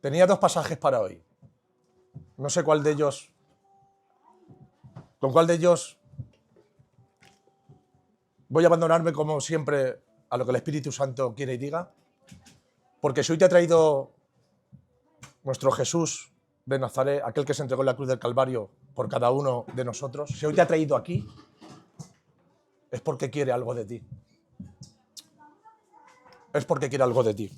Tenía dos pasajes para hoy. No sé cuál de ellos... ¿Con cuál de ellos voy a abandonarme, como siempre, a lo que el Espíritu Santo quiere y diga? Porque si hoy te ha traído nuestro Jesús de Nazaret, aquel que se entregó en la cruz del Calvario por cada uno de nosotros, si hoy te ha traído aquí, es porque quiere algo de ti. Es porque quiere algo de ti.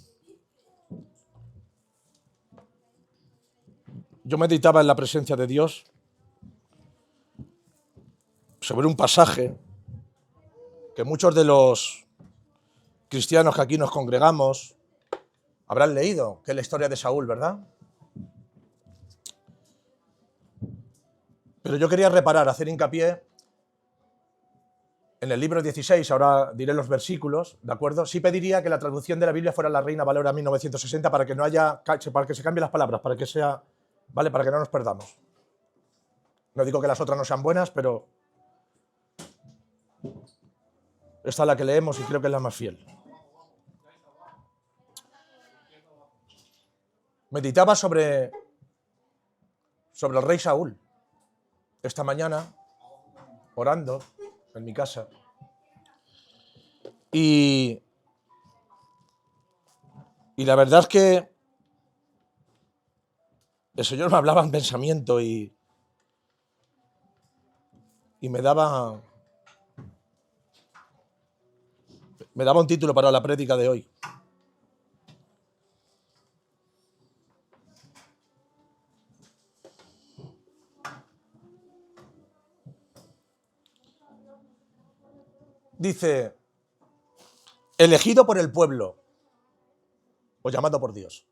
Yo meditaba en la presencia de Dios sobre un pasaje que muchos de los cristianos que aquí nos congregamos habrán leído, que es la historia de Saúl, ¿verdad? Pero yo quería reparar, hacer hincapié en el libro 16, ahora diré los versículos, ¿de acuerdo? Sí pediría que la traducción de la Biblia fuera la Reina Valera 1960 para que no haya, para que se cambien las palabras, para que sea, ¿vale? Para que no nos perdamos. No digo que las otras no sean buenas, pero esta es la que leemos y creo que es la más fiel. Meditaba sobre el rey Saúl esta mañana, orando en mi casa. Y la verdad es que el Señor me hablaba en pensamiento y me daba un título para la prédica de hoy. Dice, elegido por el pueblo o llamado por Dios.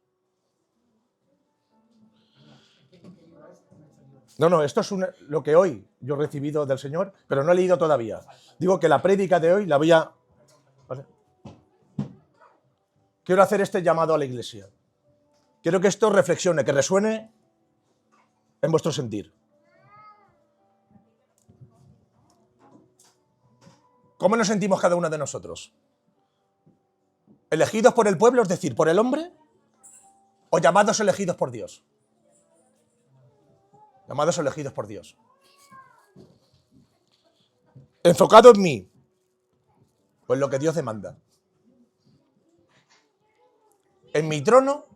No, esto es lo que hoy yo he recibido del Señor, pero no he leído todavía. Digo que la prédica de hoy la voy a... ¿Vale? Quiero hacer este llamado a la iglesia. Quiero que esto reflexione, que resuene en vuestro sentir. ¿Cómo nos sentimos cada uno de nosotros? ¿Elegidos por el pueblo, es decir, por el hombre? ¿O llamados elegidos por Dios? Llamados elegidos por Dios. Enfocado en mí, o en lo que Dios demanda. ¿En mi trono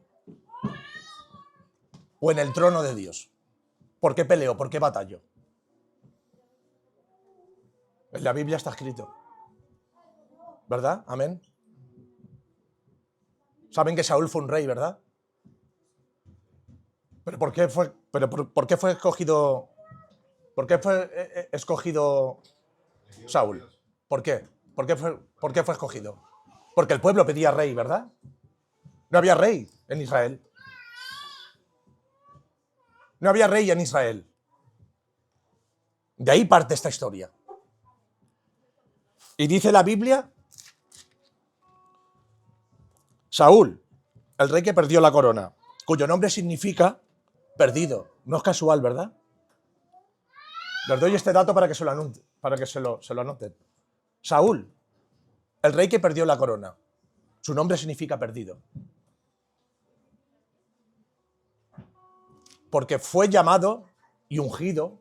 o en el trono de Dios? ¿Por qué peleo? ¿Por qué batallo? En la Biblia está escrito. ¿Verdad? Amén. Saben que Saúl fue un rey, ¿verdad? ¿Pero por qué fue escogido? ¿Por qué fue escogido Saúl? ¿Por qué? ¿Por qué fue escogido? Porque el pueblo pedía rey, ¿verdad? No había rey en Israel. No había rey en Israel. De ahí parte esta historia. Y dice la Biblia, Saúl, el rey que perdió la corona, cuyo nombre significa perdido. No es casual, ¿verdad? Les doy este dato para que se lo anoten. Saúl, el rey que perdió la corona, su nombre significa perdido. Porque fue llamado y ungido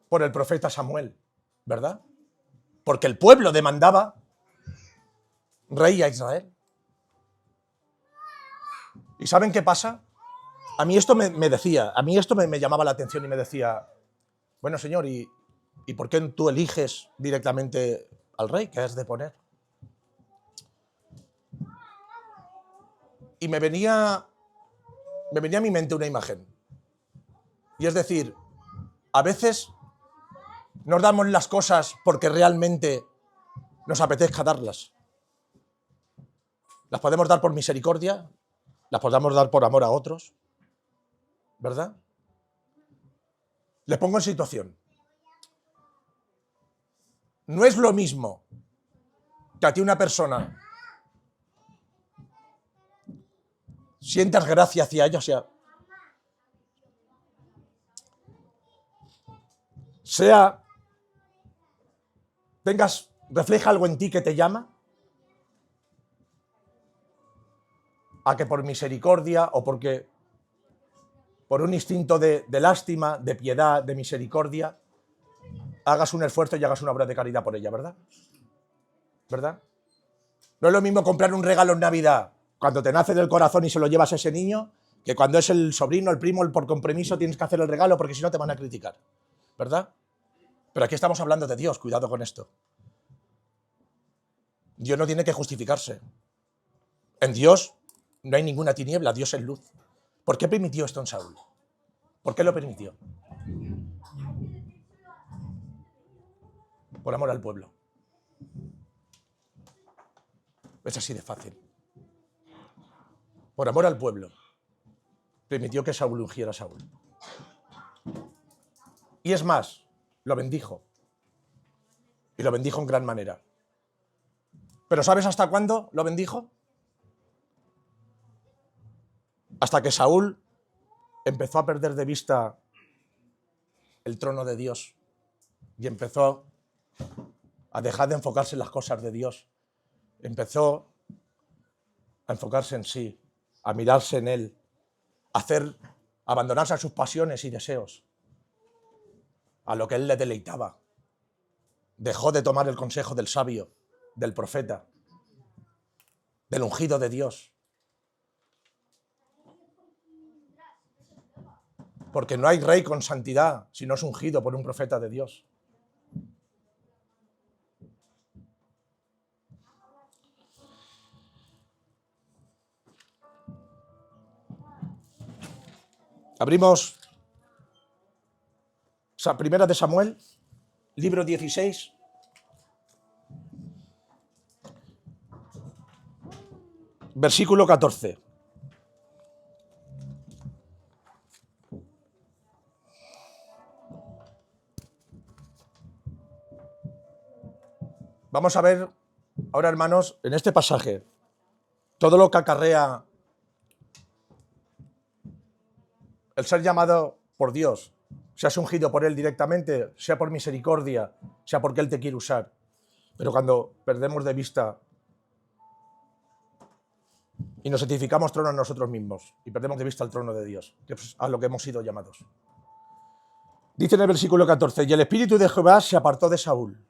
por el profeta Samuel, ¿verdad? Porque el pueblo demandaba rey a Israel. ¿Y saben qué pasa? A mí esto me llamaba la atención y me decía, bueno, Señor, ¿y por qué tú eliges directamente al rey que has de poner? Y me venía a mi mente una imagen. Y es decir, a veces nos damos las cosas porque realmente nos apetezca darlas. Las podemos dar por misericordia, las podemos dar por amor a otros, ¿verdad? Les pongo en situación. No es lo mismo que a ti una persona sientas gracia hacia ella, refleja algo en ti que te llama, a que por misericordia o porque por un instinto de lástima, de piedad, de misericordia, hagas un esfuerzo y hagas una obra de caridad por ella, ¿verdad? ¿Verdad? No es lo mismo comprar un regalo en Navidad cuando te nace del corazón y se lo llevas a ese niño, que cuando es el sobrino, el primo, el por compromiso tienes que hacer el regalo porque si no te van a criticar, ¿verdad? Pero aquí estamos hablando de Dios, cuidado con esto. Dios no tiene que justificarse. En Dios no hay ninguna tiniebla, Dios es luz. ¿Por qué permitió esto en Saúl? ¿Por qué lo permitió? Por amor al pueblo. Es así de fácil. Por amor al pueblo, permitió que Saúl ungiera a Saúl. Y es más, lo bendijo. Y lo bendijo en gran manera. ¿Pero sabes hasta cuándo lo bendijo? Hasta que Saúl empezó a perder de vista el trono de Dios y empezó a dejar de enfocarse en las cosas de Dios. Empezó a enfocarse en sí, a mirarse en él, a abandonarse a sus pasiones y deseos, a lo que él le deleitaba. Dejó de tomar el consejo del sabio, del profeta, del ungido de Dios. Porque no hay rey con santidad si no es ungido por un profeta de Dios. Abrimos Primera de Samuel, libro 16. Versículo 14. Vamos a ver ahora, hermanos, en este pasaje, todo lo que acarrea el ser llamado por Dios, seas ungido por Él directamente, sea por misericordia, sea porque Él te quiere usar. Pero cuando perdemos de vista y nos edificamos trono a nosotros mismos y perdemos de vista el trono de Dios, que es a lo que hemos sido llamados. Dice en el versículo 14, y el espíritu de Jehová se apartó de Saúl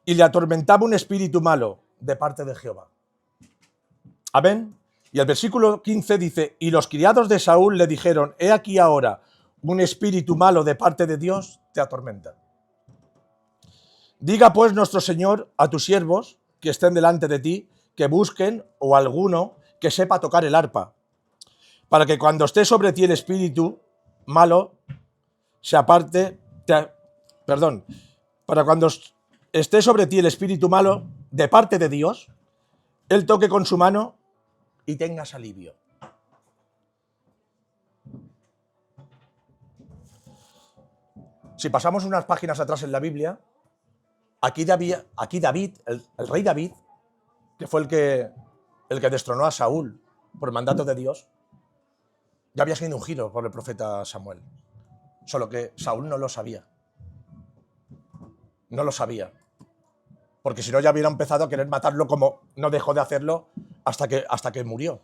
y le atormentaba un espíritu malo de parte de Jehová. Amén. Y el versículo 15 dice, y los criados de Saúl le dijeron, he aquí ahora un espíritu malo de parte de Dios te atormenta. Diga pues nuestro Señor a tus siervos que estén delante de ti, que busquen o alguno que sepa tocar el arpa, para que cuando esté sobre ti el espíritu malo se aparte, para cuando esté sobre ti el espíritu malo de parte de Dios, él toque con su mano y tengas alivio. Si pasamos unas páginas atrás en la Biblia, aquí David, el rey David, que fue el que destronó a Saúl por mandato de Dios, ya había sido ungido por el profeta Samuel. Solo que Saúl no lo sabía. No lo sabía. Porque si no ya hubiera empezado a querer matarlo, como no dejó de hacerlo hasta que murió.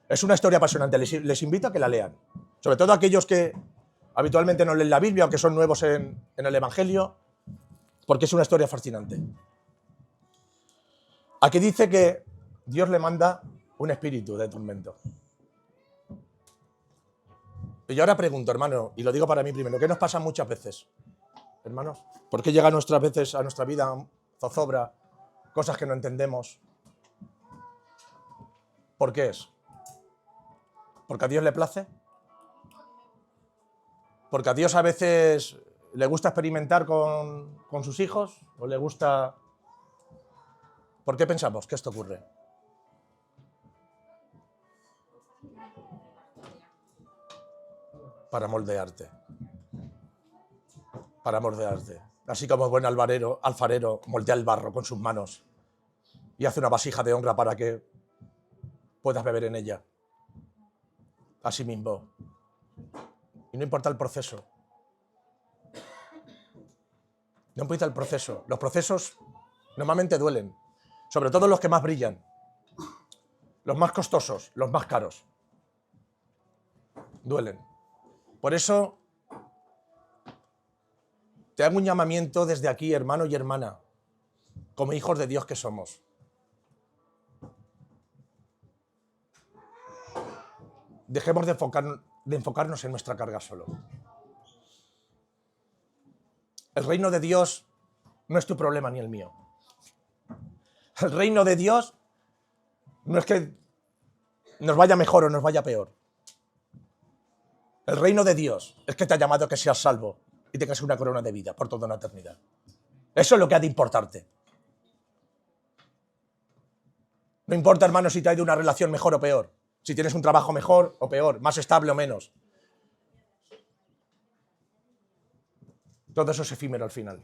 Es una historia apasionante, les invito a que la lean. Sobre todo aquellos que habitualmente no leen la Biblia o que son nuevos en el Evangelio, porque es una historia fascinante. Aquí dice que Dios le manda un espíritu de tormento. Y yo ahora pregunto, hermano, y lo digo para mí primero, ¿qué nos pasa muchas veces, hermanos? ¿Por qué llegan nuestras veces a nuestra vida zozobra, cosas que no entendemos? ¿Por qué es? ¿Porque a Dios le place? ¿Porque a Dios a veces le gusta experimentar con sus hijos? ¿O le gusta...? ¿Por qué pensamos que esto ocurre? Para moldearte. Para moldearte. Así como buen alfarero moldea el barro con sus manos y hace una vasija de honra para que puedas beber en ella. Así mismo. Y no importa el proceso. No importa el proceso. Los procesos normalmente duelen. Sobre todo los que más brillan. los más costosos, los más caros. Duelen. Por eso te hago un llamamiento desde aquí, hermano y hermana, como hijos de Dios que somos. Dejemos de enfocarnos en nuestra carga solo. El reino de Dios no es tu problema ni el mío. El reino de Dios no es que nos vaya mejor o nos vaya peor. El reino de Dios es que te ha llamado a que seas salvo y tengas una corona de vida por toda una eternidad. Eso es lo que ha de importarte. No importa, hermano, si te ha ido una relación mejor o peor, si tienes un trabajo mejor o peor, más estable o menos. Todo eso es efímero al final.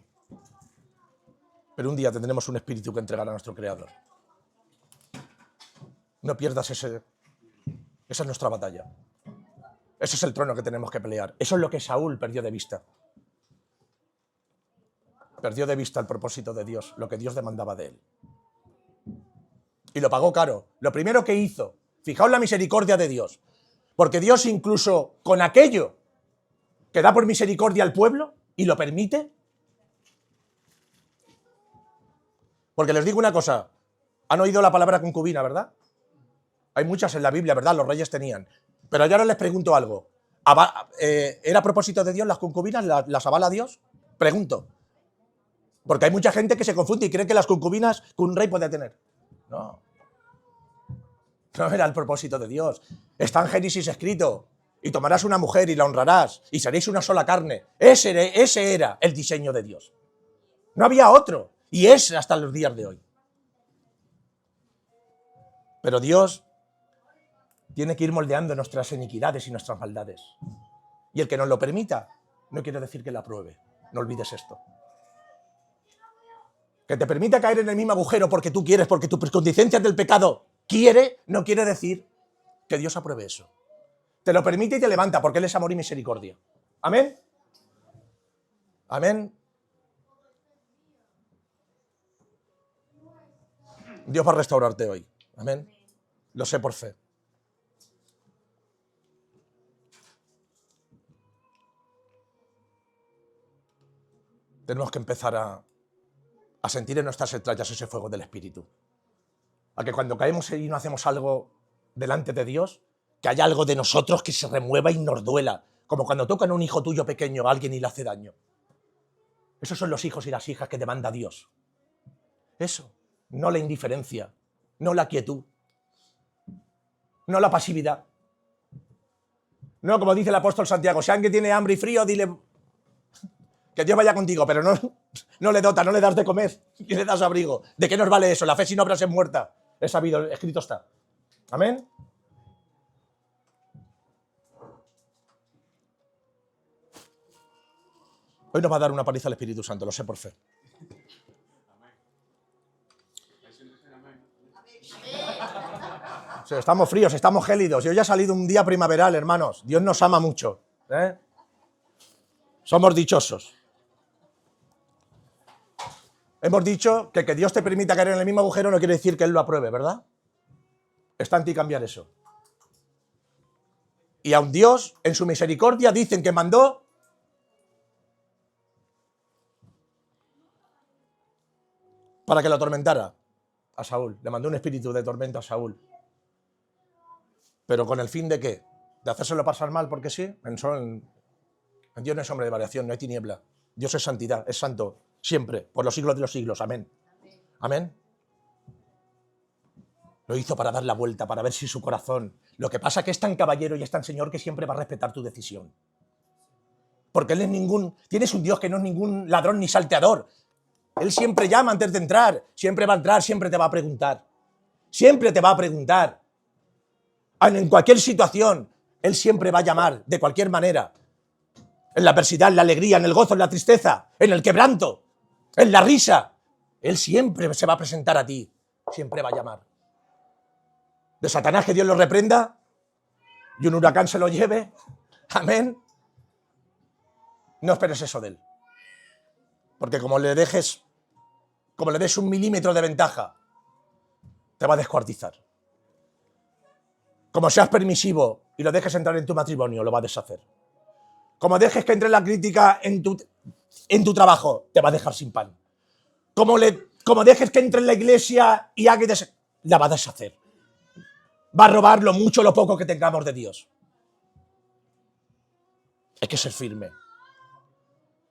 Pero un día tendremos un espíritu que entregar a nuestro Creador. No pierdas ese. Esa es nuestra batalla. Ese es el trono que tenemos que pelear. Eso es lo que Saúl perdió de vista. Perdió de vista el propósito de Dios, lo que Dios demandaba de él. Y lo pagó caro. Lo primero que hizo, fijaos la misericordia de Dios, porque Dios incluso con aquello que da por misericordia al pueblo y lo permite. Porque les digo una cosa, han oído la palabra concubina, ¿verdad? Hay muchas en la Biblia, ¿verdad? Los reyes tenían. Pero yo ahora les pregunto algo. ¿Era a propósito de Dios las concubinas? ¿Las avala Dios? Pregunto. Porque hay mucha gente que se confunde y cree que las concubinas que un rey puede tener. No. No era el propósito de Dios. Está en Génesis escrito. Y tomarás una mujer y la honrarás y seréis una sola carne. Ese era el diseño de Dios. No había otro. Y es hasta los días de hoy. Pero Dios tiene que ir moldeando nuestras iniquidades y nuestras maldades. Y el que nos lo permita no quiere decir que la apruebe. No olvides esto. Que te permita caer en el mismo agujero porque tú quieres, porque tus condiciones del pecado no quiere decir que Dios apruebe eso. Te lo permite y te levanta porque Él es amor y misericordia. ¿Amén? ¿Amén? Dios va a restaurarte hoy. Amén. Lo sé por fe. Tenemos que empezar a sentir en nuestras entrañas ese fuego del Espíritu. A que cuando caemos y no hacemos algo delante de Dios, que haya algo de nosotros que se remueva y nos duela. Como cuando tocan a un hijo tuyo pequeño a alguien y le hace daño. Esos son los hijos y las hijas que demanda Dios. Eso. No la indiferencia, no la quietud, no la pasividad. No, como dice el apóstol Santiago, si alguien tiene hambre y frío, dile que Dios vaya contigo, pero no le dotas, no le das de comer y le das abrigo. ¿De qué nos vale eso? La fe sin obras es muerta. Es sabido, escrito está. ¿Amén? Hoy nos va a dar una paliza al Espíritu Santo, lo sé por fe. Sí, estamos fríos, estamos gélidos. Y hoy ha salido un día primaveral, hermanos. Dios nos ama mucho. Somos dichosos. Hemos dicho que Dios te permita caer en el mismo agujero no quiere decir que Él lo apruebe, ¿verdad? Está en ti cambiar eso. Y aun Dios, en su misericordia, dicen que mandó para que lo atormentara a Saúl. Le mandó un espíritu de tormento a Saúl. ¿Pero con el fin de qué? ¿De hacérselo pasar mal porque sí? En Dios no es hombre de variación, no hay tiniebla. Dios es santidad, es santo, siempre, por los siglos de los siglos. Amén. Amén. Lo hizo para dar la vuelta, para ver si su corazón... Lo que pasa es que es tan caballero y es tan señor que siempre va a respetar tu decisión. Porque Él es tienes un Dios que no es ningún ladrón ni salteador. Él siempre llama antes de entrar, siempre va a entrar, siempre te va a preguntar. Siempre te va a preguntar. En cualquier situación, Él siempre va a llamar, de cualquier manera. En la adversidad, en la alegría, en el gozo, en la tristeza, en el quebranto, en la risa. Él siempre se va a presentar a ti, siempre va a llamar. De Satanás que Dios lo reprenda y un huracán se lo lleve. Amén. No esperes eso de Él. Porque como le des 1 milímetro de ventaja, te va a descuartizar. Como seas permisivo y lo dejes entrar en tu matrimonio, lo va a deshacer. Como dejes que entre la crítica en tu trabajo, te va a dejar sin pan. Como dejes que entre en la iglesia y la va a deshacer. Va a robar lo mucho o lo poco que tengamos de Dios. Hay que ser firme.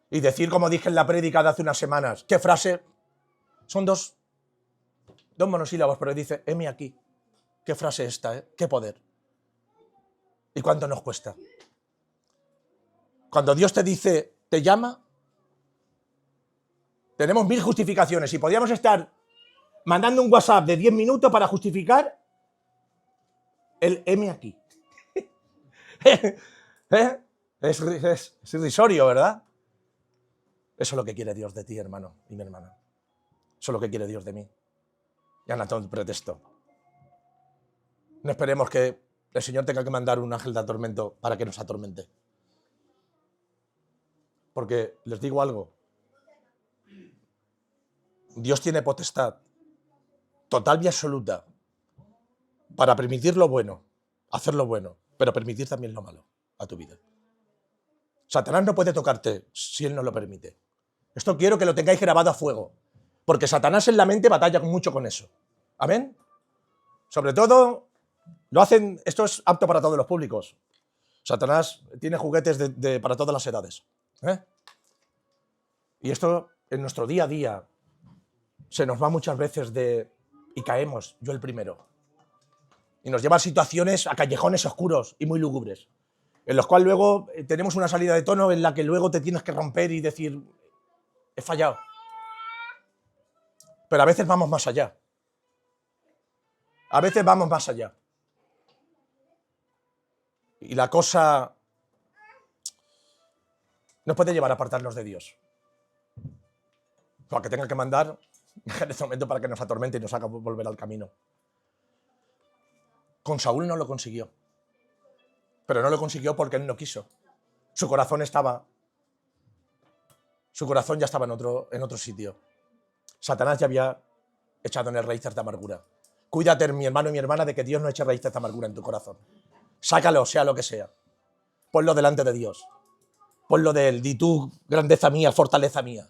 Y decir, como dije en la prédica de hace unas semanas, ¿qué frase? Son dos monosílabos, pero dice, heme aquí. ¿Qué frase esta, eh? ¿Qué poder? ¿Y cuánto nos cuesta? Cuando Dios te dice, te llama, tenemos 1000 justificaciones y podríamos estar mandando un WhatsApp de 10 minutos para justificar el heme aquí. Es irrisorio, ¿verdad? Eso es lo que quiere Dios de ti, hermano y mi hermana. Eso es lo que quiere Dios de mí. Ya no todo el pretexto. No esperemos que el Señor tenga que mandar un ángel de atormento para que nos atormente. Porque les digo algo. Dios tiene potestad total y absoluta para permitir lo bueno, hacer lo bueno, pero permitir también lo malo a tu vida. Satanás no puede tocarte si él no lo permite. Esto quiero que lo tengáis grabado a fuego, porque Satanás en la mente batalla mucho con eso. ¿Amén? Sobre todo, lo hacen, esto es apto para todos los públicos. Satanás tiene juguetes para todas las edades. Y esto en nuestro día a día se nos va muchas veces y caemos, yo el primero. Y nos lleva a situaciones, a callejones oscuros y muy lúgubres, en los cuales luego tenemos una salida de tono en la que luego te tienes que romper y decir, he fallado. Pero a veces vamos más allá. A veces vamos más allá. Y la cosa nos puede llevar a apartarnos de Dios. Para que tenga que mandar en ese momento para que nos atormente y nos haga volver al camino. Con Saúl no lo consiguió. Pero no lo consiguió porque él no quiso. Su corazón ya estaba en otro sitio. Satanás ya había echado en él raíces de amargura. Cuídate, mi hermano y mi hermana, de que Dios no eche raíces de amargura en tu corazón. Sácalo, sea lo que sea. Ponlo delante de Dios. Ponlo de él. Di tú, grandeza mía, fortaleza mía.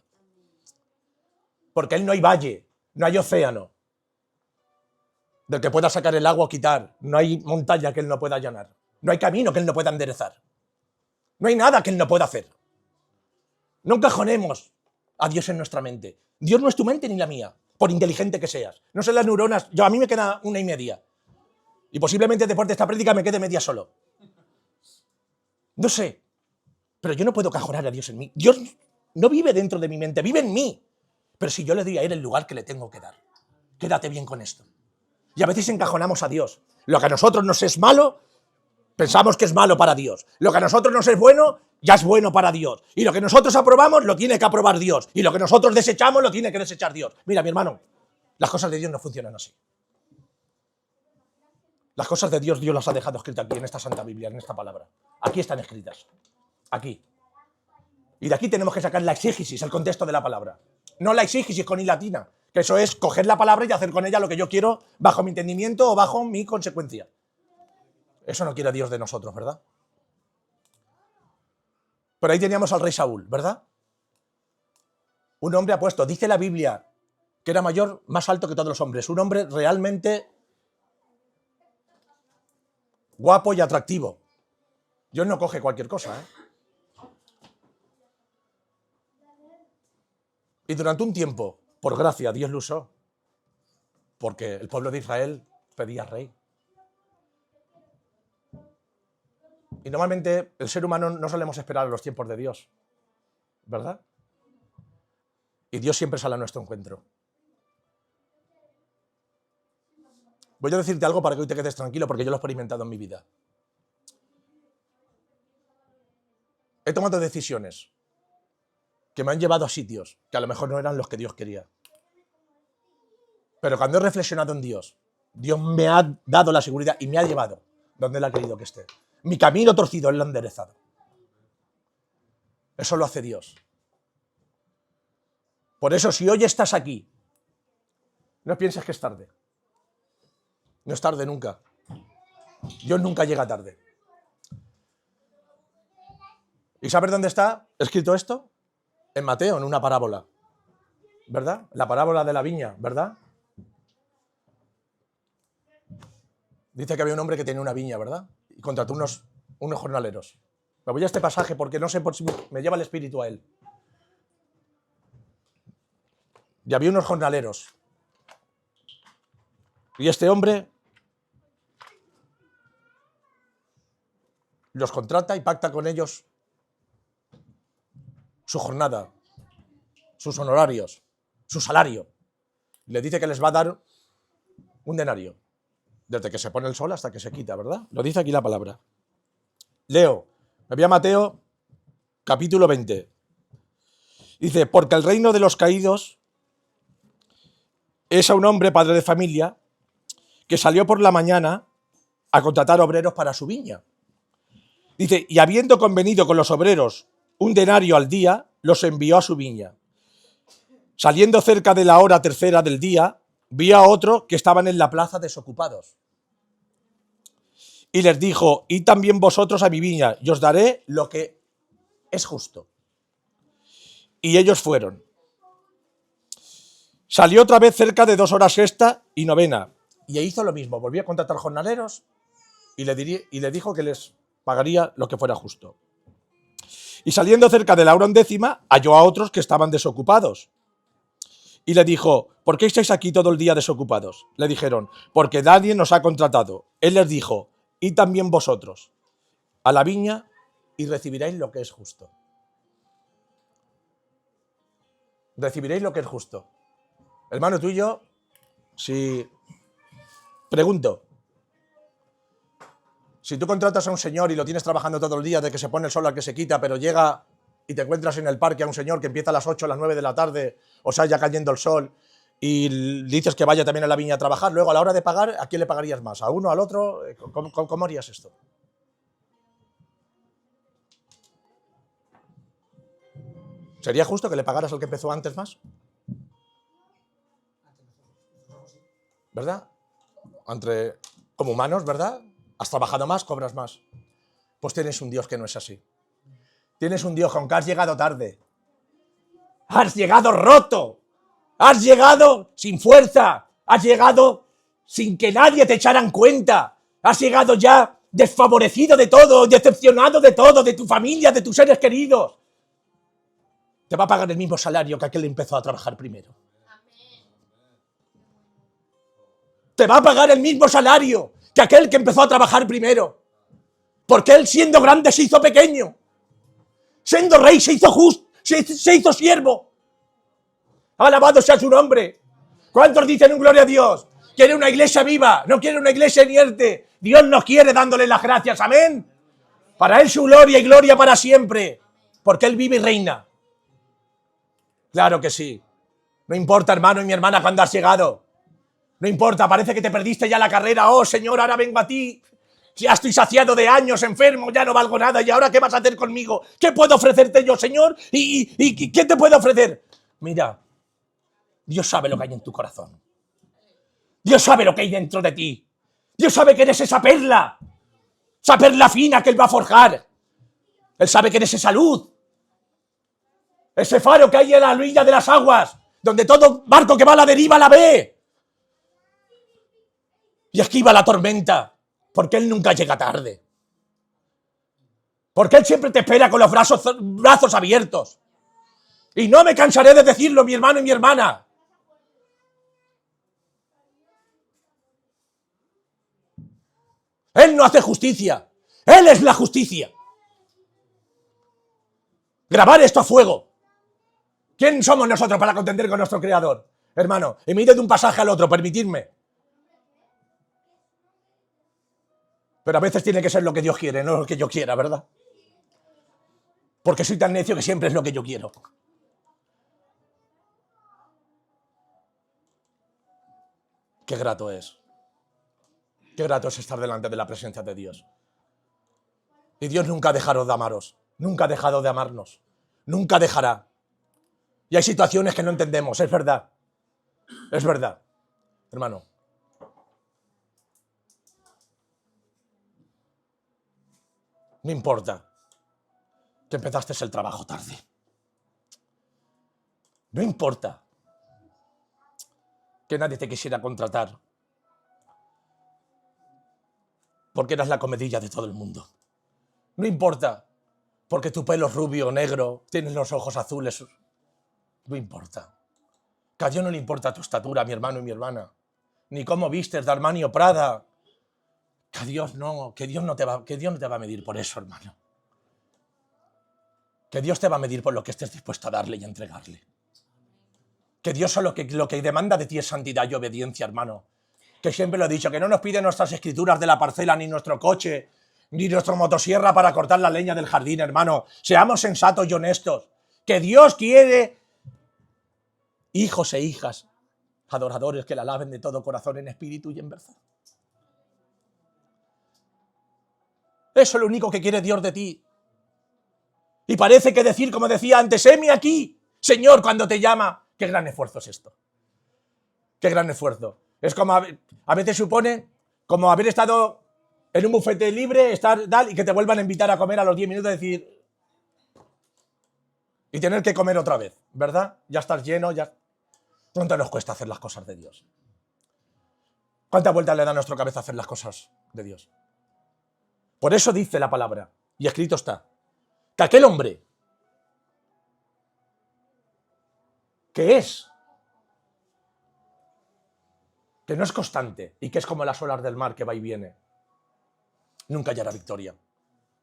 Porque él no hay valle, no hay océano del que pueda sacar el agua o quitar. No hay montaña que él no pueda allanar. No hay camino que él no pueda enderezar. No hay nada que él no pueda hacer. No encajonemos a Dios en nuestra mente. Dios no es tu mente ni la mía, por inteligente que seas. No son las neuronas. A mí me queda 1,5. Y posiblemente después de esta prédica me quede media solo. No sé. Pero yo no puedo cajonar a Dios en mí. Dios no vive dentro de mi mente, vive en mí. Pero si yo le doy a él el lugar que le tengo que dar. Quédate bien con esto. Y a veces encajonamos a Dios. Lo que a nosotros nos es malo, pensamos que es malo para Dios. Lo que a nosotros nos es bueno, ya es bueno para Dios. Y lo que nosotros aprobamos, lo tiene que aprobar Dios. Y lo que nosotros desechamos, lo tiene que desechar Dios. Mira, mi hermano, las cosas de Dios no funcionan así. Las cosas de Dios, Dios las ha dejado escritas aquí, en esta Santa Biblia, en esta palabra. Aquí están escritas. Aquí. Y de aquí tenemos que sacar la exégesis, el contexto de la palabra. No la exégesis con i latina, que eso es coger la palabra y hacer con ella lo que yo quiero bajo mi entendimiento o bajo mi consecuencia. Eso no quiere Dios de nosotros, ¿verdad? Pero ahí teníamos al rey Saúl, ¿verdad? Un hombre apuesto. Dice la Biblia que era mayor, más alto que todos los hombres. Un hombre realmente guapo y atractivo. Dios no coge cualquier cosa, ¿eh? Y durante un tiempo, por gracia, Dios lo usó. Porque el pueblo de Israel pedía rey. Y normalmente el ser humano no solemos esperar a los tiempos de Dios, ¿verdad? Y Dios siempre sale a nuestro encuentro. Voy a decirte algo para que hoy te quedes tranquilo, porque yo lo he experimentado en mi vida. He tomado decisiones que me han llevado a sitios que a lo mejor no eran los que Dios quería. Pero cuando he reflexionado en Dios, Dios me ha dado la seguridad y me ha llevado donde Él ha querido que esté. Mi camino torcido, Él lo ha enderezado. Eso lo hace Dios. Por eso, si hoy estás aquí, no pienses que es tarde. No es tarde nunca. Dios nunca llega tarde. ¿Y sabes dónde está escrito esto? En Mateo, en una parábola. ¿Verdad? La parábola de la viña, ¿verdad? Dice que había un hombre que tenía una viña, ¿verdad? Y contrató unos jornaleros. Me voy a este pasaje porque no sé por si me lleva el espíritu a él. Y había unos jornaleros. Y este hombre los contrata y pacta con ellos su jornada, sus honorarios, su salario. Le dice que les va a dar un denario, desde que se pone el sol hasta que se quita, ¿verdad? Lo dice aquí la palabra. Leo, me voy a Mateo, capítulo 20. Dice, porque el reino de los caídos es a un hombre padre de familia que salió por la mañana a contratar obreros para su viña. Dice, y habiendo convenido con los obreros un denario al día, los envió a su viña. Saliendo cerca de la hora tercera del día, vio a otro que estaban en la plaza desocupados. Y les dijo, id también vosotros a mi viña, y os daré lo que es justo. Y ellos fueron. Salió otra vez cerca de 2 horas sexta y novena, y hizo lo mismo, volvió a contratar jornaleros y le dijo que les pagaría lo que fuera justo. Y saliendo cerca de la hora 11ª, halló a otros que estaban desocupados. Y le dijo, ¿por qué estáis aquí todo el día desocupados? Le dijeron, porque nadie nos ha contratado. Él les dijo, id también vosotros a la viña y recibiréis lo que es justo. Recibiréis lo que es justo. Hermano, tú y yo, si pregunto, si tú contratas a un señor y lo tienes trabajando todo el día, de que se pone el sol al que se quita, pero llega y te encuentras en el parque a un señor que empieza a las 8 o las 9 de la tarde, o sea, ya cayendo el sol, y dices que vaya también a la viña a trabajar, luego a la hora de pagar, ¿a quién le pagarías más? ¿A uno, al otro? ¿Cómo harías esto? ¿Sería justo que le pagaras al que empezó antes más? ¿Verdad? Como humanos, ¿verdad? Has trabajado más, cobras más. Pues tienes un Dios que no es así. Tienes un Dios con que has llegado tarde. Has llegado roto. Has llegado sin fuerza. Has llegado sin que nadie te echara en cuenta. Has llegado ya desfavorecido de todo, decepcionado de todo, de tu familia, de tus seres queridos. Te va a pagar el mismo salario que aquel que empezó a trabajar primero. Te va a pagar el mismo salario que aquel que empezó a trabajar primero. Porque él, siendo grande, se hizo pequeño. Siendo rey, se hizo justo, se hizo siervo. Alabado sea su nombre. ¿Cuántos dicen un gloria a Dios? Quiere una iglesia viva, no quiere una iglesia inerte. Dios nos quiere dándole las gracias, amén. Para él su gloria y gloria para siempre. Porque él vive y reina. Claro que sí. No importa, hermano y mi hermana, cuándo has llegado. No importa, parece que te perdiste ya la carrera. Oh, Señor, ahora vengo a ti. Ya estoy saciado de años, enfermo, ya no valgo nada. ¿Y ahora qué vas a hacer conmigo? ¿Qué puedo ofrecerte yo, Señor? ¿Y qué te puedo ofrecer? Mira, Dios sabe lo que hay en tu corazón. Dios sabe lo que hay dentro de ti. Dios sabe que eres esa perla fina que Él va a forjar. Él sabe que eres esa luz. Ese faro que hay en la orilla de las aguas, donde todo barco que va a la deriva la ve. Y esquiva la tormenta, porque Él nunca llega tarde. Porque Él siempre te espera con los brazos abiertos. Y no me cansaré de decirlo, mi hermano y mi hermana. Él no hace justicia. Él es la justicia. Grabar esto a fuego. ¿Quién somos nosotros para contender con nuestro Creador? Hermano, y me iré de un pasaje al otro, permitidme. Pero a veces tiene que ser lo que Dios quiere, no lo que yo quiera, ¿verdad? Porque soy tan necio que siempre es lo que yo quiero. Qué grato es. Qué grato es estar delante de la presencia de Dios. Y Dios nunca ha dejado de amaros. Nunca ha dejado de amarnos. Nunca dejará. Y hay situaciones que no entendemos, es verdad. Es verdad, hermano. No importa que empezaste el trabajo tarde. No importa que nadie te quisiera contratar porque eras la comidilla de todo el mundo. No importa porque tu pelo es rubio o negro, tienes los ojos azules. No importa. Que a Dios no le importa tu estatura, mi hermano y mi hermana. Ni cómo vistes de Armani o Prada. Que Dios no te va a medir por eso, hermano. Que Dios te va a medir por lo que estés dispuesto a darle y a entregarle. Que Dios solo lo que demanda de ti es santidad y obediencia, hermano. Que siempre lo he dicho, que no nos pide nuestras escrituras de la parcela, ni nuestro coche, ni nuestra motosierra para cortar la leña del jardín, hermano. Seamos sensatos y honestos. Que Dios quiere hijos e hijas adoradores que la alaben de todo corazón, en espíritu y en verdad. Eso es lo único que quiere Dios de ti. Y parece que decir, como decía antes, heme aquí, Señor, cuando te llama. Qué gran esfuerzo es esto. Qué gran esfuerzo. Es como, a veces supone, como haber estado en un bufete libre, estar tal, y que te vuelvan a invitar a comer a los 10 minutos y decir... Y tener que comer otra vez, ¿verdad? Ya estás lleno, ya... ¿Cuánto nos cuesta hacer las cosas de Dios? ¿Cuántas vueltas le da a nuestra cabeza hacer las cosas de Dios? Por eso dice la palabra, y escrito está, que aquel hombre que no es constante y que es como las olas del mar que va y viene, nunca hallará victoria.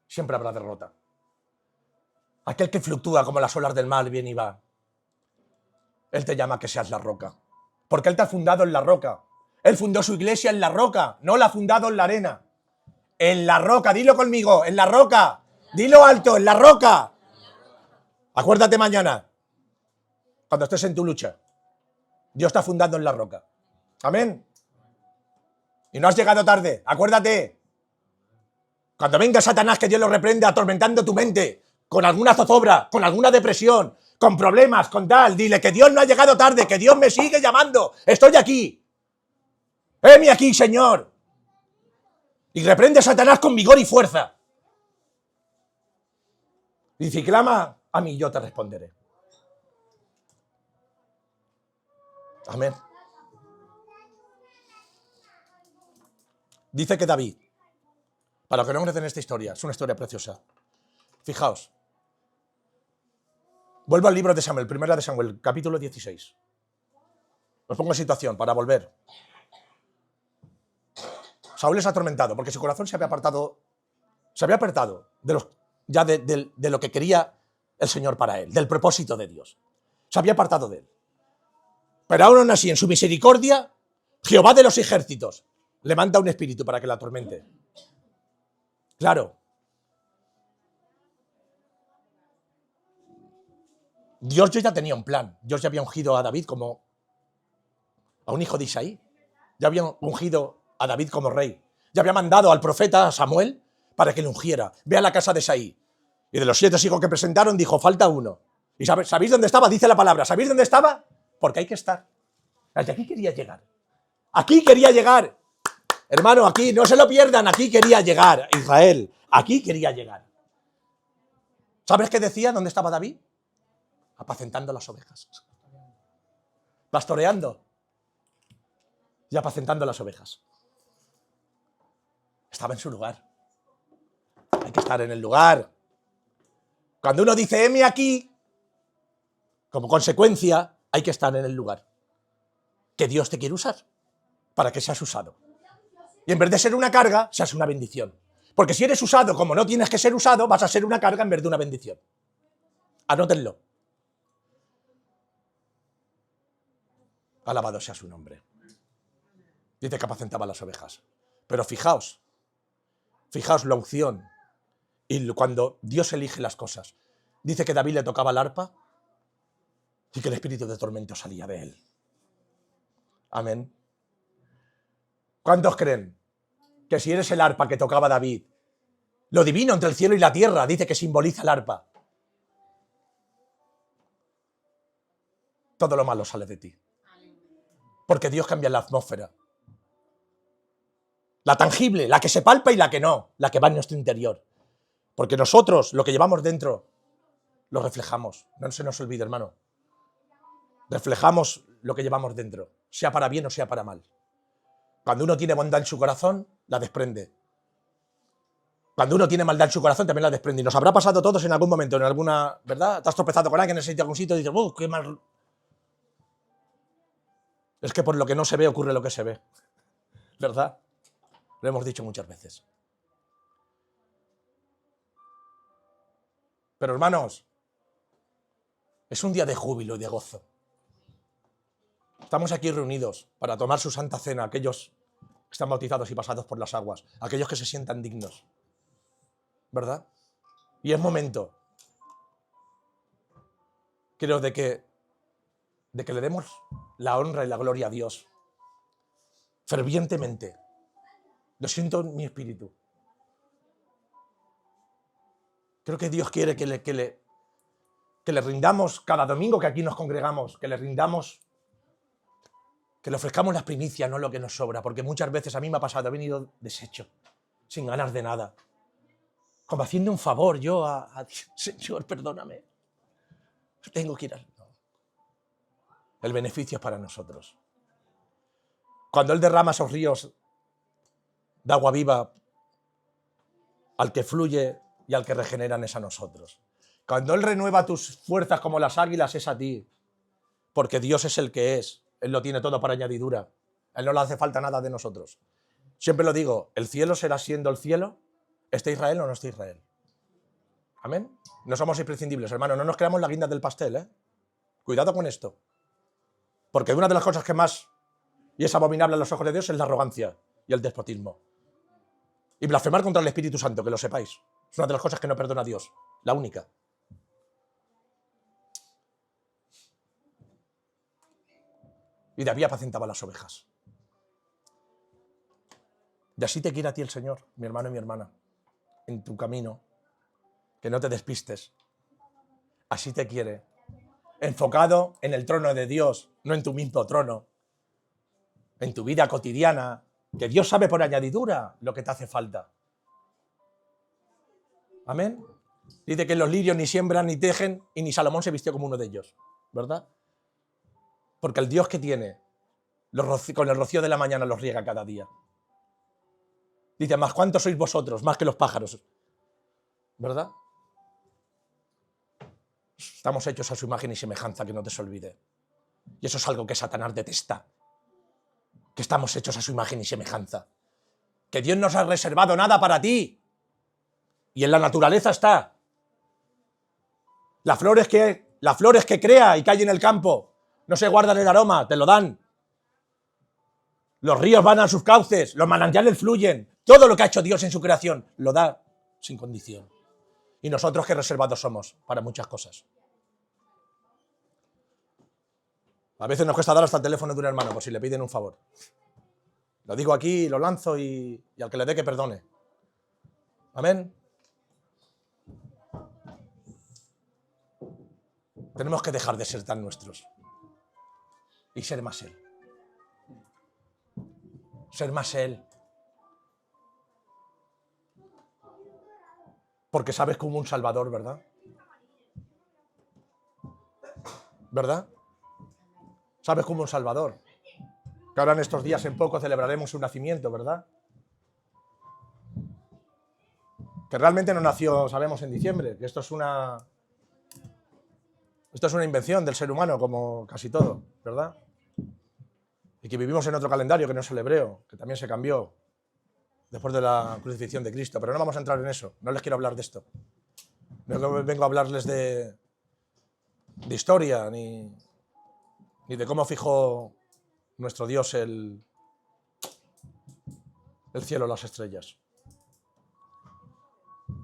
Siempre habrá derrota. Aquel que fluctúa como las olas del mar, viene y va. Él te llama a que seas la roca. Porque Él te ha fundado en la roca. Él fundó su iglesia en la roca, no la ha fundado en la arena. En la roca, dilo conmigo, en la roca. Dilo alto, en la roca. Acuérdate mañana, cuando estés en tu lucha. Dios está fundando en la roca. Amén. Y no has llegado tarde, acuérdate. Cuando venga Satanás, que Dios lo reprende, atormentando tu mente, con alguna zozobra, con alguna depresión, con problemas, con tal, dile que Dios no ha llegado tarde, que Dios me sigue llamando. Estoy aquí. Heme aquí, Señor. Y reprende a Satanás con vigor y fuerza. Y si clama a mí, yo te responderé. Amén. Dice que David, para que no conocen esta historia, es una historia preciosa. Fijaos. Vuelvo al libro de Samuel, primera de Samuel, capítulo 16. Os pongo en situación para volver. Saúl es atormentado porque su corazón se había apartado de lo que quería el Señor para él, del propósito de Dios. Se había apartado de él. Pero aún así, en su misericordia, Jehová de los ejércitos le manda un espíritu para que la atormente. Claro. Dios ya tenía un plan. Dios ya había ungido a David como a un hijo de Isaí. Ya había ungido a David como rey. Ya había mandado al profeta Samuel para que le ungiera. Ve a la casa de Isaí. Y de los 7 hijos que presentaron, dijo, falta uno. ¿Y sabéis dónde estaba? Dice la palabra. ¿Sabéis dónde estaba? Porque hay que estar. Aquí quería llegar. Aquí quería llegar. Hermano, aquí, no se lo pierdan. Aquí quería llegar. Israel, aquí quería llegar. ¿Sabes qué decía? ¿Dónde estaba David? Apacentando las ovejas. Pastoreando. Y apacentando las ovejas. Estaba en su lugar. Hay que estar en el lugar. Cuando uno dice, heme aquí, como consecuencia, hay que estar en el lugar. Que Dios te quiere usar para que seas usado. Y en vez de ser una carga, seas una bendición. Porque si eres usado como no tienes que ser usado, vas a ser una carga en vez de una bendición. Anótenlo. Alabado sea su nombre. Dice que apacentaba las ovejas. Pero fijaos la unción. Y cuando Dios elige las cosas. Dice que David le tocaba el arpa y que el espíritu de tormento salía de él. Amén. ¿Cuántos creen que si eres el arpa que tocaba David, lo divino entre el cielo y la tierra, dice que simboliza el arpa, todo lo malo sale de ti? Porque Dios cambia la atmósfera. La tangible, la que se palpa y la que no, la que va en nuestro interior. Porque nosotros, lo que llevamos dentro, lo reflejamos. No se nos olvide, hermano. Reflejamos lo que llevamos dentro, sea para bien o sea para mal. Cuando uno tiene bondad en su corazón, la desprende. Cuando uno tiene maldad en su corazón, también la desprende. Y nos habrá pasado a todos en algún momento, en alguna, ¿verdad? Te has tropezado con alguien en algún sitio y dices, qué mal. Es que por lo que no se ve ocurre lo que se ve. ¿Verdad? Lo hemos dicho muchas veces. Pero hermanos, es un día de júbilo y de gozo. Estamos aquí reunidos para tomar su santa cena, aquellos que están bautizados y pasados por las aguas, aquellos que se sientan dignos. ¿Verdad? Y es momento, creo, de que le demos la honra y la gloria a Dios fervientemente. Lo siento en mi espíritu. Creo que Dios quiere que le rindamos cada domingo que aquí nos congregamos, que le rindamos, que le ofrezcamos las primicias, no lo que nos sobra, porque muchas veces a mí me ha pasado, he venido deshecho, sin ganas de nada, como haciendo un favor yo a Dios. Señor, perdóname, tengo que ir al... No. El beneficio es para nosotros. Cuando Él derrama esos ríos de agua viva, al que fluye y al que regeneran es a nosotros. Cuando Él renueva tus fuerzas como las águilas es a ti, porque Dios es el que es. Él lo tiene todo para añadidura. A Él no le hace falta nada de nosotros. Siempre lo digo, el cielo será siendo el cielo, esté Israel o no esté Israel. Amén. No somos imprescindibles, hermano. No nos creamos la guinda del pastel, ¿eh? Cuidado con esto. Porque una de las cosas que más y es abominable a los ojos de Dios es la arrogancia y el despotismo. Y blasfemar contra el Espíritu Santo, que lo sepáis. Es una de las cosas que no perdona a Dios. La única. Y David apacentaba las ovejas. Y así te quiere a ti el Señor, mi hermano y mi hermana, en tu camino, que no te despistes. Así te quiere, enfocado en el trono de Dios, no en tu mismo trono, en tu vida cotidiana, que Dios sabe por añadidura lo que te hace falta. Amén. Dice que los lirios ni siembran ni tejen y ni Salomón se vistió como uno de ellos, ¿verdad? Porque el Dios que tiene, con el rocío de la mañana los riega cada día. Dice, más cuántos sois vosotros, más que los pájaros, ¿verdad? Estamos hechos a su imagen y semejanza, que no te se olvide. Y eso es algo que Satanás detesta. Que estamos hechos a su imagen y semejanza. Que Dios no nos ha reservado nada para ti. Y en la naturaleza está. Las flores que crea y que hay en el campo no se guardan el aroma, te lo dan. Los ríos van a sus cauces, los manantiales fluyen. Todo lo que ha hecho Dios en su creación lo da sin condición. Y nosotros qué reservados somos para muchas cosas. A veces nos cuesta dar hasta el teléfono de un hermano por si le piden un favor. Lo digo aquí, lo lanzo y al que le dé que perdone. Amén. Tenemos que dejar de ser tan nuestros y ser más Él. Ser más Él. Porque sabes como un Salvador, ¿verdad? ¿Verdad? Sabes como un Salvador. Que ahora en estos días en poco celebraremos su nacimiento, ¿verdad? Que realmente no nació, sabemos, en diciembre. Que esto es una invención del ser humano, como casi todo, ¿verdad? Y que vivimos en otro calendario que no es el hebreo, que también se cambió después de la crucifixión de Cristo. Pero no vamos a entrar en eso. No les quiero hablar de esto. No vengo a hablarles de historia, ni de cómo fijó nuestro Dios el cielo, las estrellas.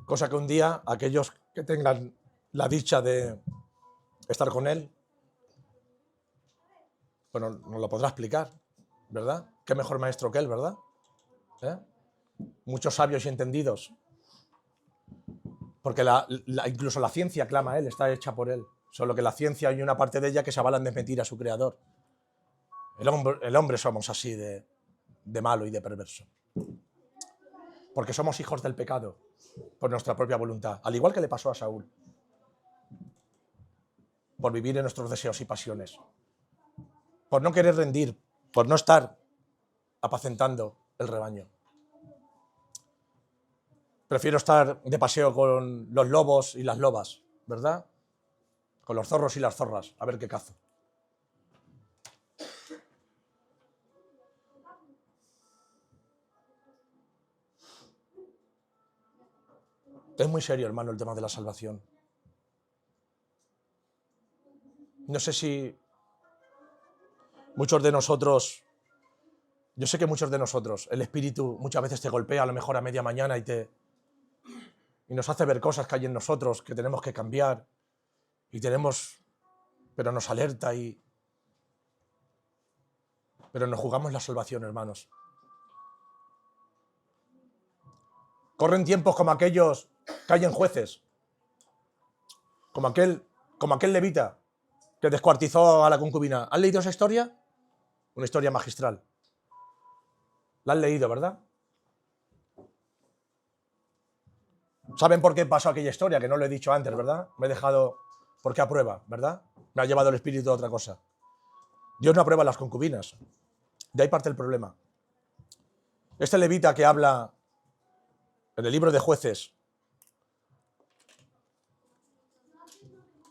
Cosa que un día aquellos que tengan la dicha de estar con Él, bueno, nos lo podrá explicar, ¿verdad? Qué mejor maestro que Él, ¿verdad? Muchos sabios y entendidos. Porque incluso la ciencia clama a Él, está hecha por Él. Solo que la ciencia hay una parte de ella que se avala en desmentir a su creador. El hombre somos así de malo y de perverso. Porque somos hijos del pecado. por nuestra propia voluntad, al igual que le pasó a Saúl, por vivir en nuestros deseos y pasiones, por no querer rendir, por no estar apacentando el rebaño. Prefiero estar de paseo con los lobos y las lobas, ¿verdad? Con los zorros y las zorras, a ver qué cazo. Es muy serio, hermano, el tema de la salvación. No sé si muchos de nosotros, yo sé que muchos de nosotros, el espíritu muchas veces te golpea a lo mejor a media mañana y nos hace ver cosas que hay en nosotros que tenemos que cambiar pero nos alerta pero nos jugamos la salvación, hermanos. Corren tiempos como aquellos que hay en Jueces, como aquel levita que descuartizó a la concubina. ¿Han leído esa historia? Una historia magistral. La han leído, ¿verdad? ¿Saben por qué pasó aquella historia? Que no lo he dicho antes, ¿verdad? Me he dejado porque aprueba, ¿verdad? Me ha llevado el espíritu a otra cosa. Dios no aprueba las concubinas. De ahí parte el problema. Este levita que habla en el libro de Jueces,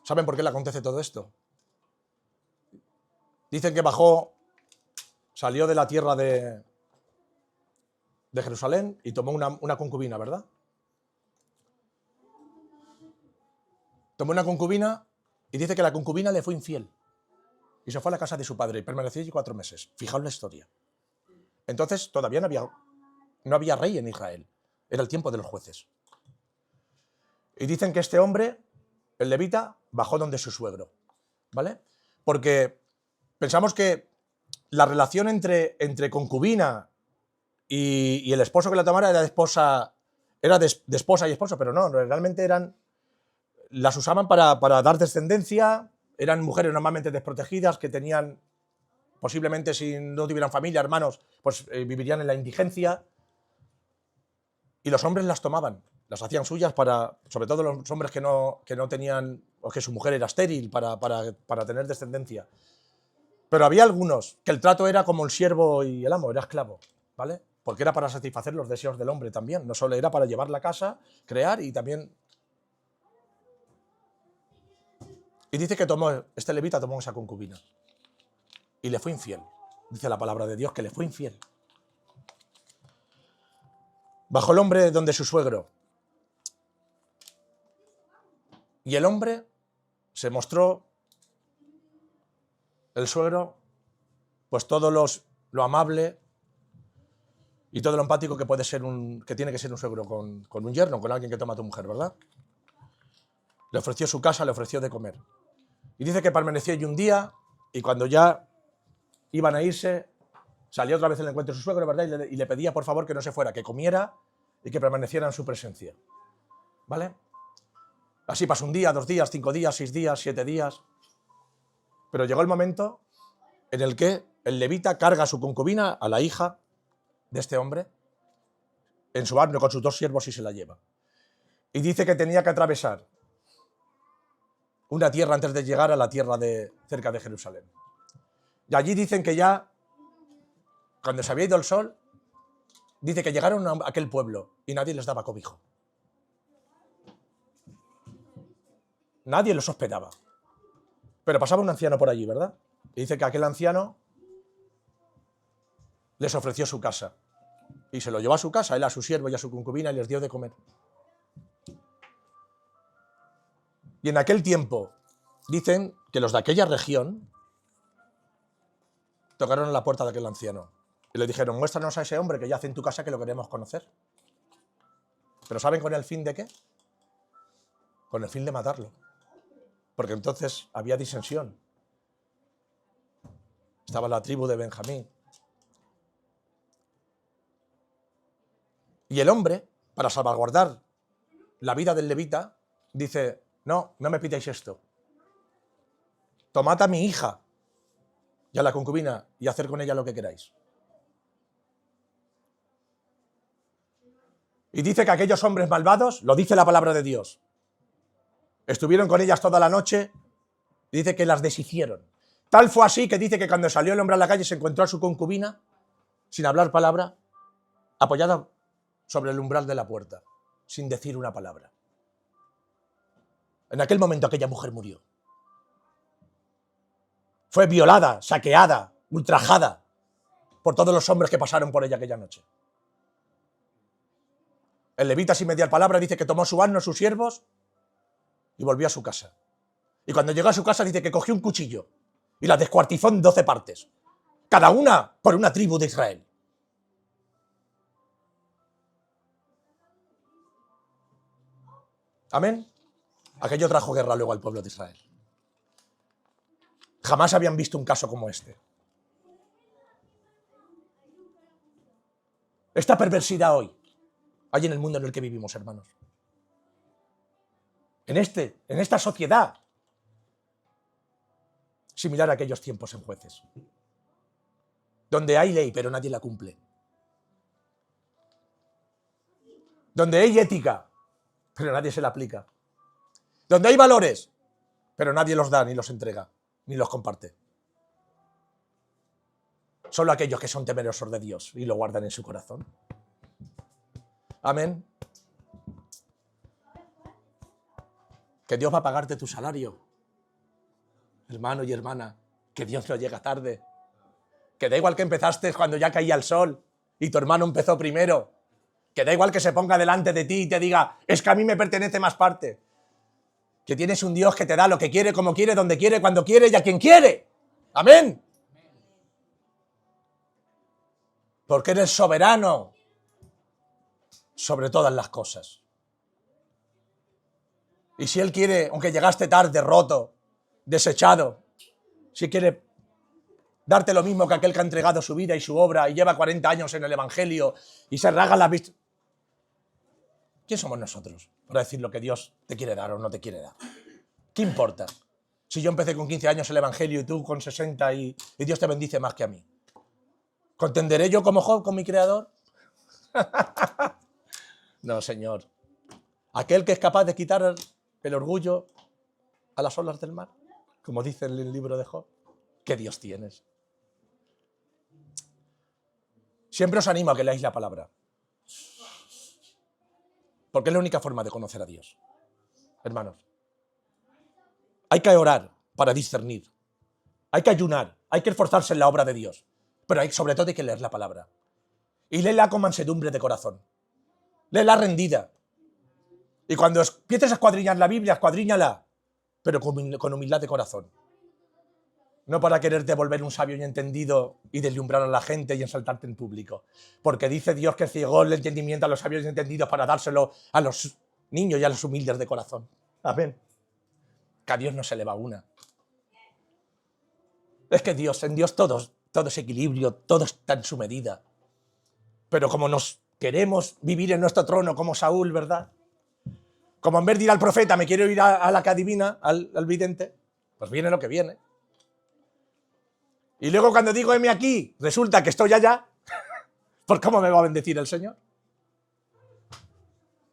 ¿saben por qué le acontece todo esto? Dicen que salió de la tierra de Jerusalén y tomó una concubina, ¿verdad? Tomó una concubina y dice que la concubina le fue infiel. Y se fue a la casa de su padre y permaneció allí 4 meses. Fijaos la historia. Entonces todavía no había rey en Israel. Era el tiempo de los jueces. Y dicen que este hombre, el levita, bajó donde su suegro. ¿Vale? Porque pensamos que la relación entre concubina y el esposo que la tomara era de esposa y esposo, pero no, realmente las usaban para dar descendencia. Eran mujeres normalmente desprotegidas que tenían, posiblemente si no tuvieran familia, hermanos, pues vivirían en la indigencia. Y los hombres las tomaban, las hacían suyas sobre todo los hombres que no tenían, o que su mujer era estéril, para tener descendencia. Pero había algunos que el trato era como el siervo y el amo, era esclavo, ¿vale? Porque era para satisfacer los deseos del hombre también, no solo era para llevar la casa, crear y también. Y dice que este levita tomó esa concubina y le fue infiel. Dice la palabra de Dios que le fue infiel. Bajó el hombre donde su suegro. Y el hombre se mostró, el suegro, pues todo lo amable y todo lo empático que tiene que ser un suegro con un yerno, con alguien que toma a tu mujer, ¿verdad? Le ofreció su casa, le ofreció de comer. Y dice que permaneció allí un día y cuando ya iban a irse, salió otra vez el encuentro de su suegro, ¿verdad? Y le pedía por favor que no se fuera, que comiera y que permaneciera en su presencia. ¿Vale? Así pasó un día, 2 días, 5 días, 6 días, 7 días. Pero llegó el momento en el que el levita carga a su concubina, a la hija de este hombre, en su asno con sus 2 siervos y se la lleva. Y dice que tenía que atravesar una tierra antes de llegar a la tierra cerca de Jerusalén. Y allí dicen que ya, cuando se había ido el sol, dice que llegaron a aquel pueblo y nadie les daba cobijo. Nadie los hospedaba. Pero pasaba un anciano por allí, ¿verdad? Y dice que aquel anciano les ofreció su casa. Y se lo llevó a su casa, él a su siervo y a su concubina, y les dio de comer. Y en aquel tiempo, dicen que los de aquella región tocaron a la puerta de aquel anciano. Y le dijeron, muéstranos a ese hombre que yace en tu casa, que lo queremos conocer. ¿Pero saben con el fin de qué? Con el fin de matarlo. Porque entonces había disensión. Estaba la tribu de Benjamín. Y el hombre, para salvaguardar la vida del levita, dice, no me pidáis esto. Tomad a mi hija y a la concubina y hacer con ella lo que queráis. Y dice que aquellos hombres malvados, lo dice la palabra de Dios, estuvieron con ellas toda la noche y dice que las deshicieron. Tal fue así que dice que cuando salió el hombre a la calle se encontró a su concubina, sin hablar palabra, apoyada sobre el umbral de la puerta, sin decir una palabra. En aquel momento aquella mujer murió. Fue violada, saqueada, ultrajada por todos los hombres que pasaron por ella aquella noche. El levita, sin mediar palabra, dice que tomó su asno, sus siervos y volvió a su casa. Y cuando llegó a su casa dice que cogió un cuchillo y la descuartizó en 12 partes, cada una por una tribu de Israel. Amén. Aquello trajo guerra luego al pueblo de Israel. Jamás habían visto un caso como este. Esta perversidad hoy hay en el mundo en el que vivimos, hermanos. En esta sociedad, similar a aquellos tiempos en Jueces, donde hay ley pero nadie la cumple, donde hay ética pero nadie se la aplica, donde hay valores pero nadie los da, ni los entrega, ni los comparte. Solo aquellos que son temerosos de Dios y lo guardan en su corazón. Amén. Que Dios va a pagarte tu salario, hermano y hermana. Que Dios no llega tarde. Que da igual que empezaste cuando ya caía el sol y tu hermano empezó primero. Que da igual que se ponga delante de ti y te diga, es que a mí me pertenece más parte. Que tienes un Dios que te da lo que quiere, como quiere, donde quiere, cuando quiere y a quien quiere. Amén. Porque eres soberano sobre todas las cosas. Y si Él quiere, aunque llegaste tarde, roto, desechado, si quiere darte lo mismo que aquel que ha entregado su vida y su obra y lleva 40 años en el Evangelio y se raga la vista, ¿quién somos nosotros para decir lo que Dios te quiere dar o no te quiere dar? ¿Qué importa? Si yo empecé con 15 años el Evangelio y tú con 60 y Dios te bendice más que a mí. ¿Contenderé yo como Job con mi Creador? No, Señor. Aquel que es capaz de quitar el orgullo a las olas del mar, como dice en el libro de Job. ¿Qué Dios tienes? Siempre os animo a que leáis la palabra. Porque es la única forma de conocer a Dios. Hermanos. Hay que orar para discernir. Hay que ayunar. Hay que esforzarse en la obra de Dios. Pero sobre todo hay que leer la palabra. Y léela con mansedumbre de corazón. Léela rendida. Y cuando empieces a escuadriñar la Biblia, escuadríñala, pero con humildad de corazón. No para quererte volver un sabio y entendido y deslumbrar a la gente y ensaltarte en público. Porque dice Dios que ciegó el entendimiento a los sabios y entendidos para dárselo a los niños y a los humildes de corazón. Amén. Que a Dios no se le va una. Es que en Dios todo es equilibrio, todo está en su medida. Pero como nos queremos vivir en nuestro trono como Saúl, ¿verdad? Como en vez de ir al profeta me quiero ir a la que adivina, al vidente, pues viene lo que viene. Y luego cuando digo heme aquí, resulta que estoy allá, ¿por cómo me va a bendecir el Señor?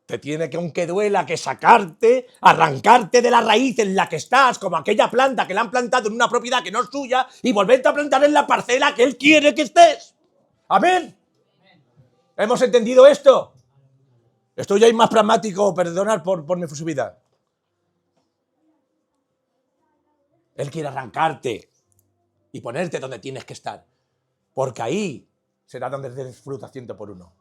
Te tiene que, aunque duela, que sacarte, arrancarte de la raíz en la que estás, como aquella planta que la han plantado en una propiedad que no es tuya, y volverte a plantar en la parcela que Él quiere que estés. Amén. ¿Hemos entendido esto? Estoy ya más pragmático, perdonad por mi efusividad. Él quiere arrancarte y ponerte donde tienes que estar, porque ahí será donde des fruta 100%.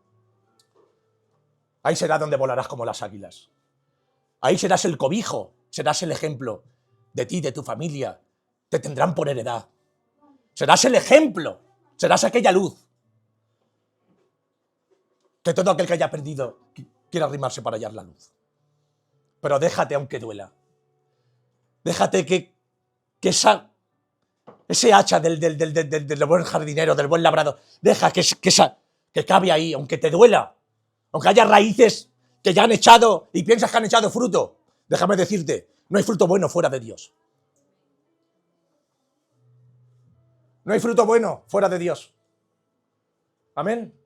Ahí será donde volarás como las águilas. Ahí serás el cobijo, serás el ejemplo de ti, de tu familia. Te tendrán por heredad. Serás el ejemplo, serás aquella luz que todo aquel que haya perdido quiera arrimarse para hallar la luz. Pero déjate aunque duela. Déjate que ese hacha del buen jardinero, del buen labrador, deja que cabe ahí, aunque te duela. Aunque haya raíces que ya han echado y piensas que han echado fruto, déjame decirte, no hay fruto bueno fuera de Dios. No hay fruto bueno fuera de Dios. Amén.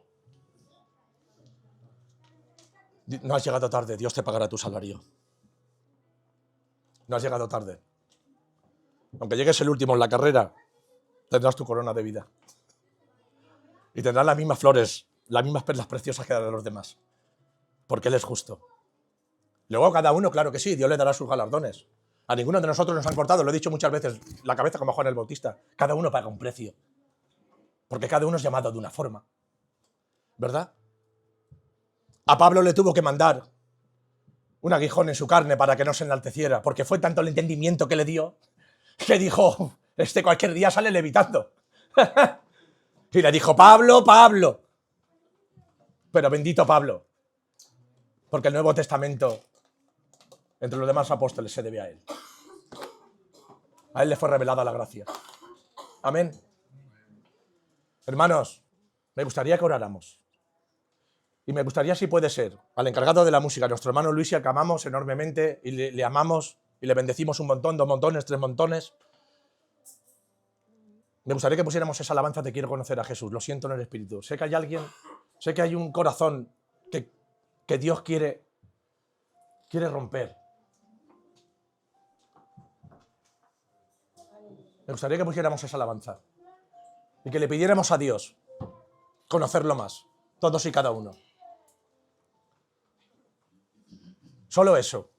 No has llegado tarde, Dios te pagará tu salario. No has llegado tarde. Aunque llegues el último en la carrera, tendrás tu corona de vida. Y tendrás las mismas flores, las mismas perlas preciosas que darán los demás. Porque Él es justo. Luego cada uno, claro que sí, Dios le dará sus galardones. A ninguno de nosotros nos han cortado, lo he dicho muchas veces, la cabeza como Juan el Bautista. Cada uno paga un precio. Porque cada uno es llamado de una forma. ¿Verdad? A Pablo le tuvo que mandar un aguijón en su carne para que no se enalteciera, porque fue tanto el entendimiento que le dio, que dijo, cualquier día sale levitando. Y le dijo, Pablo, Pablo. Pero bendito Pablo, porque el Nuevo Testamento, entre los demás apóstoles, se debe a él. A él le fue revelada la gracia. Amén. Hermanos, me gustaría que oráramos. Y me gustaría, si puede ser, al encargado de la música, nuestro hermano Luis, al que amamos enormemente y le amamos y le bendecimos un montón, 2 montones, 3 montones. Me gustaría que pusiéramos esa alabanza, te quiero conocer a Jesús, lo siento en el Espíritu. Sé que hay alguien, sé que hay un corazón que Dios quiere romper. Me gustaría que pusiéramos esa alabanza y que le pidiéramos a Dios conocerlo más, todos y cada uno. Solo eso.